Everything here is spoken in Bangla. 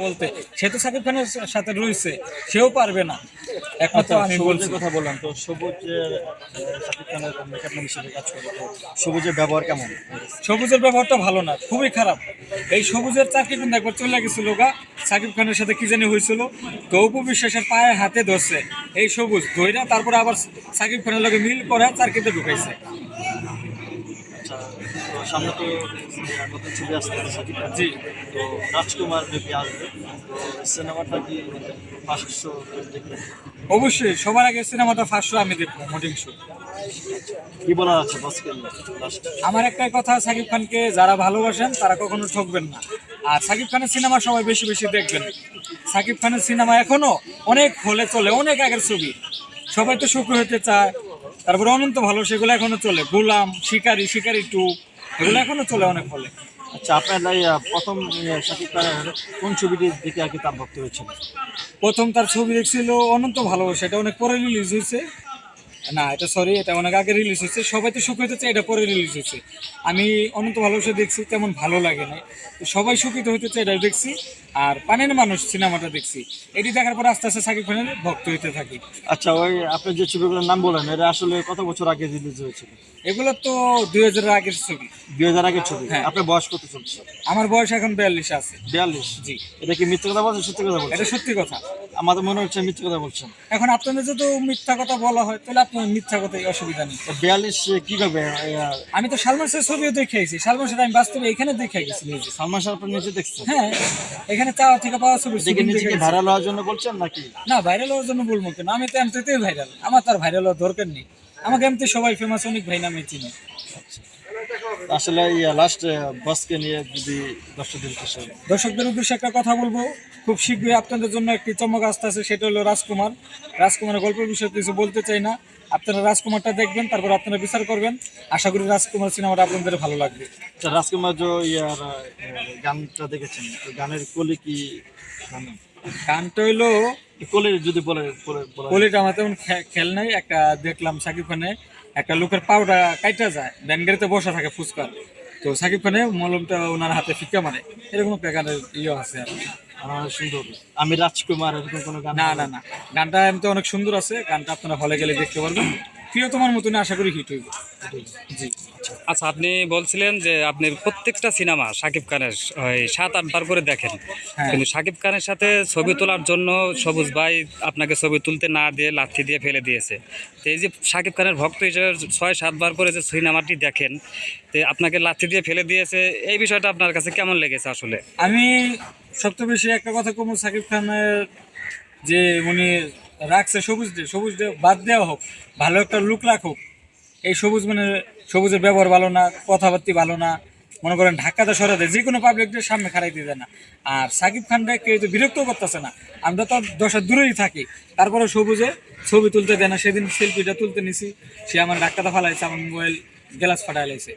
বলতে, সে তো সাকিব খানের সাথে রয়েছে, সেও পারবে না একমাত্র। আচ্ছা, আমি বলছি সবুজের কথা বললাম, তো সবুজের শাকিব খানের মেকআপ হিসেবে কাজ করে, তো সবুজের ব্যবহার কেমন? সবুজের ব্যবহারটা ভালো না, খুবই খারাপ। এই সবুজের চাকরি কিন্তু একবার চলে গেছিল গা, সাকিব খানের সাথে কি জানি হয়েছিল, তো অপু বিশ্বাসের পায়ে হাতে ধরছে এই সবুজ ধইরা, তারপরে আবার সাকিব খানের লগে মিল করে চাকরিতে ঢুকাইছে। আচ্ছা, তো সামনে তো নতুন ছবি আসতে শাকিব খান, জি, তো রাজকুমার বেবি আসবে, তো সিনেমাটা কি ফার্স্ট শো দেখবেন? অবশ্যই সবার আগে সিনেমাটা ফার্স্ট শো আমি দেখবো, মোটিং শো। কি বলার আছে বসকে লাস্ট? আমার একটাই কথা, সাকিব খানকে যারা ভালোবাসেন তারা কখনো ঠকবেন না, আর সাকিব খানের সিনেমা সবাই বেশি বেশি দেখবেন। সাকিব খানের সিনেমা এখনো অনেক হলে চলে, অনেক আগের ছবি, সবাই তো সুখ হতে চায়, তারপরে অনন্ত ভালো, সেগুলো এখনো চলে। গোলাম, শিকারি, শিকারি টু, এগুলো এখনো চলে অনেক হলে। আচ্ছা, আপনার প্রথম শাকিব খানের কোন ছবিটি দেখে আর কি তার ভক্ত হয়েছিল? প্রথম তার ছবি দেখছিল অনন্ত ভালোবাসা, এটা অনেক পরে রিলিজ হয়েছে। না, এটা সরি, এটা অনেক আগে রিলিজ হয়েছে। সবাই তো সুখ হইতেছে, এটা পরে রিলিজ হয়েছে। আমি অনন্ত ভালোবাসা দেখছি, তেমন ভালো লাগে না। তো সবাই সুখিত হইতেছে, এটা দেখছি। আর পানের মানুষ সিনেমাটা দেখছি, এটি দেখার পর আস্তে আস্তে সাকিব খানের ভক্ত হইতে থাকি। আচ্ছা, ওই আপনি যে ছবিগুলোর নাম বলেন, এটা আসলে কত বছর আগে রিলিজ হয়েছিল? এগুলো তো 2000-এর আগের ছবি। 2000 আগের ছবি? হ্যাঁ। আপনার বয়স কত চলছে? আমার বয়স এখন 42 আছে। 42? জি, এটা কি মিথ্যে কথা বলছেন, সত্যি কথা এটা বলছেন? সত্যি কথা। আমাদের মনে হচ্ছে মিথ্যে কথা বলছেন। এখন আপনাদের যদি মিথ্যা কথা বলা হয়, তাহলে আপনার মিথ্যা কথাই, অসুবিধা নেই। 42 কিভাবে? আমি তো সালমান শাহের ছবিও দেখে আইছি, সালমান শাহ আমি বাস্তবে এখানে দেখে গেছি নিজে। সালমান শাহ আপনি নিজে দেখছেন? হ্যাঁ, এখানে চাওয়া থেকে পাওয়া ছবি দেখে shooting নিজেকে দেখে ভাইরাল হওয়ার জন্য বলছেন নাকি? না, ভাইরাল হওয়ার জন্য বলবো কেন, আমি তো এমনিতেই ভাইরাল, আমার তো আর ভাইরাল হওয়ার দরকার নেই। আমাকে এমনি সবাই ফেমাস, অনেক ভাই নামে চিনি। আসলে লাস্ট বসকে নিয়ে যদি দর্শকদের উদ্দেশ্যে একটা কথা বলবো, খুব শীঘ্রই আপনাদের জন্য একটি চমক আসতে আছে, সেটা হলো রাজকুমার। রাজকুমারের গল্পের বিষয়ে কিছু বলতে চাই না, আপনারা রাজকুমারটা দেখবেন, তারপর আপনারা বিচার করবেন। আশা করি রাজকুমার সিনেমাটা আপনাদের ভালো লাগবে। আচ্ছা, রাজকুমার যে গানটা দেখেছেন, তো গানের কলি কি জানেন? গানটা হইলো, কলি যদি বলে বলে কলিটা আমার তেমন খেল নাই। একটা দেখলাম সাকিব খানে, একটা লোকের পাউডার কাইটা যায়, ভ্যান গাড়িতে বসা থাকে ফুচকার, তো সাকিব খানে মলমটা ওনার হাতে ফিক্কা মারে, এরকম একটা গানের ইয়ে আছে আর কি। সুন্দর। আমি রাজকুমার এরকম কোনো গান? না না না, গানটা এমনি অনেক সুন্দর আছে, গানটা আপনারা হলে গেলে দেখতে পারবেন। প্রিয় তোমার মতন আশা করি হিট হইব। জি। আচ্ছা, আপনি বলছিলেন যে আপনি প্রত্যেকটা সিনেমা শাকিব খানের ওই 7-8 বার করে দেখেন, হ্যাঁ। কিন্তু শাকিব খানের সাথে ছবি তোলার জন্য সবুজ ভাই আপনাকে ছবি তুলতে না দিয়ে লাথি দিয়ে ফেলে দিয়েছে। তো এই যে শাকিব খানের ভক্ত হিসেবে 6-7 বার করে যে সিনেমাটি দেখেন, তো আপনাকে লাথি দিয়ে ফেলে দিয়েছে, এই বিষয়টা আপনার কাছে কেমন লেগেছে আসলে? আমি সবচেয়ে বেশি একটা কথা কমু, সাকিব খানের যে উনি রাখছে সবুজ ডে বাদ দেওয়া হোক, ভালো একটা লুক রাখুক। এই সবুজ মানে সবুজের ব্যবহার ভালো না, কথাবার্তি ভালো না, মনে করেন ঢাকাতে সরে দেয়, যে কোনো পাবলিকদের সামনে খারাইতে দেয় না। আর সাকিব খানটা কেউ তো বিরক্ত করতেছে না, আমরা তো দশের দূরেই থাকি, তারপরে সবুজে ছবি তুলতে দেয় না। সেদিন সেলফিটা তুলতে নিছি, সে আমার ঢাকাতে ফালাইছে, আমার মোবাইল গ্লাস ফাটাই লাইছে।